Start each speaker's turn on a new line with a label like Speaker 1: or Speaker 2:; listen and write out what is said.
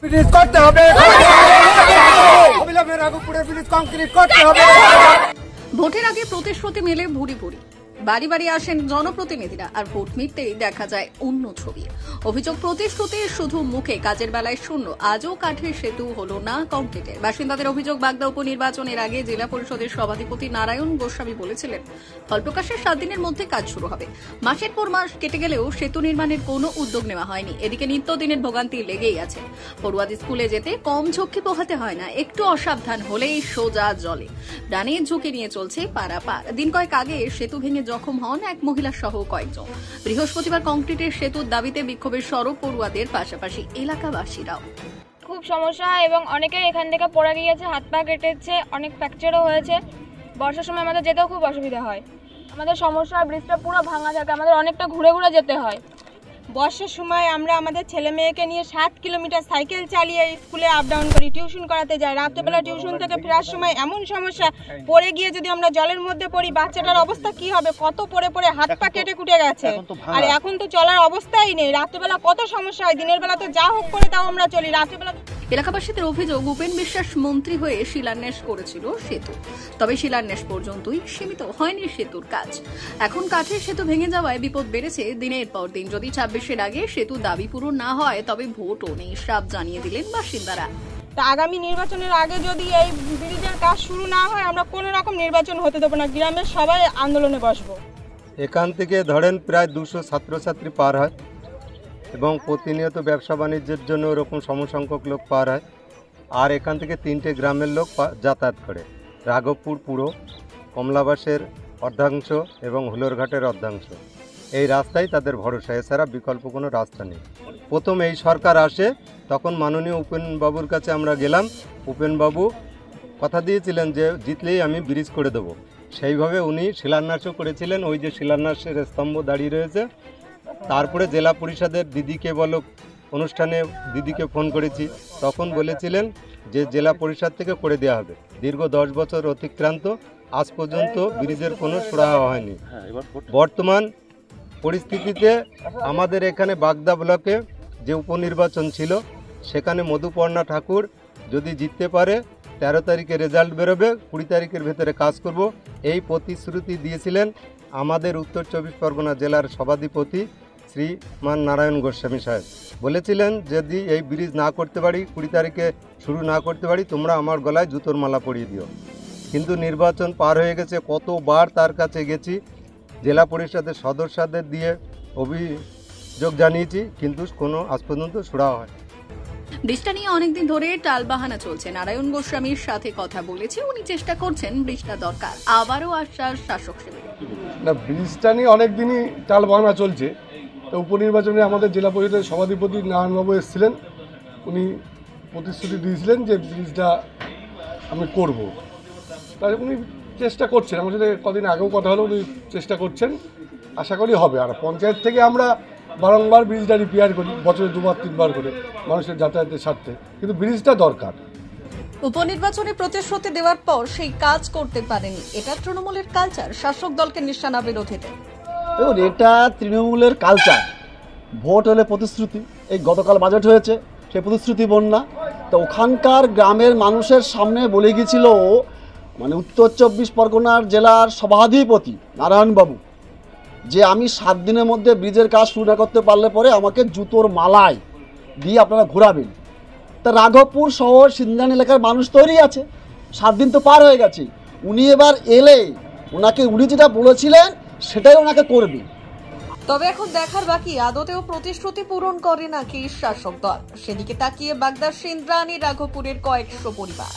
Speaker 1: Bridge করতে হবে, অবিলম্বে রাঘবপুরে ব্রিজ কংক্রিট করতে হবে।
Speaker 2: ভোটের আগে প্রতিশ্রুতি মেলে ভুরি ভুরি, বাড়ি বাড়ি আসেন জনপ্রতিনিধিরা, আর ভোট মিটতেই দেখা যায় অন্য ছবি। অভিযোগ, প্রতিশ্রুতি শুধু মুখে, কাজের বেলায় শূন্য। আজও কাঠের সেতু হলো না কংক্রিটের। বাসিন্দাদের অভিযোগ, বাগদা উপনির্বাচনের আগে জেলা পরিষদের সভাধিপতি নারায়ণ গোস্বামী বলেছিলেন ফল প্রকাশের 7 দিনের মধ্যে কাজ শুরু হবে। মাসের পর মাস কেটে গেলেও সেতু নির্মাণের কোনো উদ্যোগ নেওয়া হয়নি। এদিকে নিত্যদিনের ভোগান্তি লেগেই আছে। পড়ুয়াদের স্কুলে যেতে কম ঝক্কি পোহাতে হয় না, একটু অসাবধান হলেই সোজা জলে। প্রাণের ঝুঁকি নিয়ে চলছে পারাপার। দিন কয়েক আগে সেতু ভেঙে জখম হন এক মহিলা সহ কয়েকজন। বৃহস্পতিবার কংক্রিটের সেতুর দাবিতে বিক্ষোভের সরব পড়ুয়াদের, পাশাপাশি এলাকাবাসীরাও।
Speaker 3: খুব সমস্যা হয় এবং অনেকে এখান থেকে পড়ে গিয়েছে, হাত পা কেটেছে, অনেক ফ্র্যাকচারও হয়েছে। বর্ষার সময় আমাদের যেতেও খুব অসুবিধা হয়। আমাদের সমস্যা, ব্রিজটা পুরো ভাঙা থাকে, আমাদের অনেকটা ঘুরে ঘুরে যেতে হয়।
Speaker 4: বর্ষার সময় আমরা আমাদের ছেলে মেয়েকে নিয়ে 7 কিলোমিটার সাইকেল চালিয়ে স্কুলে আপ ডাউন করি, টিউশন করাতে যাই। রাত্রেবেলা টিউশন থেকে ফেরার সময় এমন সমস্যা, পড়ে গিয়ে যদি আমরা জলের মধ্যে পড়ি, বাচ্চাটার অবস্থা কি হবে? কত পড়ে পড়ে হাত পা কেটে কুটে গেছে। আর এখন তো চলার অবস্থাই নেই। রাত্রেবেলা কত সমস্যা হয়, দিনের বেলা তো যা হোক করে তাও আমরা চলি, রাত্রেবেলা।
Speaker 2: এলাকাবাসীদের অভিযোগ, উপেন বিশ্বাস মন্ত্রী হয়ে শিলান্যাস করেছিল সেতু, তবে শিলান্যাস পর্যন্তই সীমিত, হয়নি সেতুর কাজ। এখন কাঠের সেতু ভেঙে যাওয়ায় বিপদ বেড়েছে দিনের পর দিন। যদি 26-এর আগে সেতু দাবি পূরণ না হয় তবে ভোটও নেই, সাফ জানিয়ে দিলেন বাসিন্দারা।
Speaker 4: তা আগামী নির্বাচনের আগে যদি এই ব্রিজের কাজ শুরু না হয়, আমরা কোনো রকম নির্বাচন হতে দেবো না। গ্রামের সবাই আন্দোলনে বসবো।
Speaker 1: এখান থেকে ধরেন প্রায় 200 ছাত্রছাত্রী পার হয় এবং প্রতিনিয়ত ব্যবসা বাণিজ্যের জন্য ওরকম সমসংখ্যক লোক পার হয়। আর এখান থেকে 3টে গ্রামের লোক যাতায়াত করে, রাঘবপুর পুরো, কমলাবাসের অর্ধাংশ এবং হুলোরঘাটের অর্ধাংশ। এই রাস্তাই তাদের ভরসা, এছাড়া বিকল্প কোনো রাস্তা নেই। প্রথম এই সরকার আসে তখন মাননীয় উপেনবাবুর কাছে আমরা গেলাম। উপেনবাবু কথা দিয়েছিলেন যে জিতলেই আমি ব্রিজ করে দেবো। সেইভাবে উনি শিলান্যাসও করেছিলেন। ওই যে শিলান্যাসের স্তম্ভ দাঁড়িয়ে রয়েছে। তারপরে জেলা পরিষদের দিদিকে অনুষ্ঠানে দিদিকে ফোন করেছি, তখন বলেছিলেন যে জেলা পরিষদ থেকে করে দেওয়া হবে। দীর্ঘ 10 বছর অতিক্রান্ত, আজ পর্যন্ত ব্রিজের কোনো সুরাহা হয়নি। বর্তমান পরিস্থিতিতে আমাদের এখানে বাগদা ব্লকে যে উপনির্বাচন ছিল, সেখানে মধুপর্ণা ঠাকুর যদি জিততে পারে 13 তারিখে রেজাল্ট বেরোবে, 20 তারিখের ভেতরে কাজ করব, এই প্রতিশ্রুতি দিয়েছিলেন আমাদের উত্তর 24 পরগনা জেলার সভাধিপতি শ্রীমান নারায়ণ গোস্বামী সাহেব। বলেছিলেন যদি এই ব্রিজ না করতে পারি, 20 তারিখে শুরু না করতে পারি, তোমরা আমার গলায় জুতোর মালা পরিয়ে দিও। কিন্তু নির্বাচন পার হয়ে গেছে, কতবার তার কাছে গেছি, জেলা পরিষদের সদস্যদের দিয়ে অভিযোগ জানিয়েছি, কিন্তু কোনো আজ পর্যন্ত সুরাহা হয়।
Speaker 2: ব্রিজটা নিয়ে অনেকদিন ধরে টালবাহানা চলছে। নারায়ণ গোস্বামীর সাথে কথা বলেছে, উনি চেষ্টা করছেন ব্রিজটা দরকার। আবারও আশ্বাস শাসক শিবিরের।
Speaker 5: না, ব্রিজটা নিয়ে অনেকদিনই টালবাহানা চলছে। তো উপনির্বাচনে আমাদের জেলা পরিষদের সভাধিপতি নারায়ণবাবু এসেছিলেন, উনি প্রতিশ্রুতি দিয়েছিলেন যে ব্রিজটা আমি করব। তাই উনি চেষ্টা করছেন, আমার সাথে কদিন আগেও কথা হলো, উনি চেষ্টা করছেন, আশা করি হবে। আর পঞ্চায়েত থেকে আমরা বারংবার ব্রিজটা রিপেয়ার করি, বছরে 2-3 করে, মানুষের যাতায়াতের স্বার্থে, কিন্তু ব্রিজটা দরকার।
Speaker 2: উপনির্বাচনে প্রতিশ্রুতি দেওয়ার পর সেই কাজ করতে পারেনি, এটা তৃণমূলের কালচার, শাসক দলকে নিশানা বিরোধীদের।
Speaker 6: দেখুন, এটা তৃণমূলের কালচার। ভোট হলে প্রতিশ্রুতি, এই গতকাল বাজেট হয়েছে, সেই প্রতিশ্রুতি বন্যা। তো ওখানকার গ্রামের মানুষের সামনে বলে গিয়েছিল, মানে উত্তর 24 পরগনার জেলার সভাধিপতি নারায়ণবাবু, যে আমি 7 দিনের মধ্যে ব্রিজের কাজ শুরু না করতে পারলে পরে আমাকে জুতোর মালায় দিয়ে আপনারা ঘোরাবেন। তা রাঘবপুর শহর সিন্ধান এলাকার মানুষ তৈরি আছে, 7 দিন তো পার হয়ে গেছে। উনি এবার এলে উনি যেটা বলেছিলেন সেটাই ওনাকে করবে।
Speaker 2: তবে এখন দেখার বাকি আদতেও প্রতিশ্রুতি পূরণ করে নাকি শাসক দল। সেদিকে তাকিয়ে বাগদার সিন্দ্রানী রাঘবপুরের কয়েকশো পরিবার।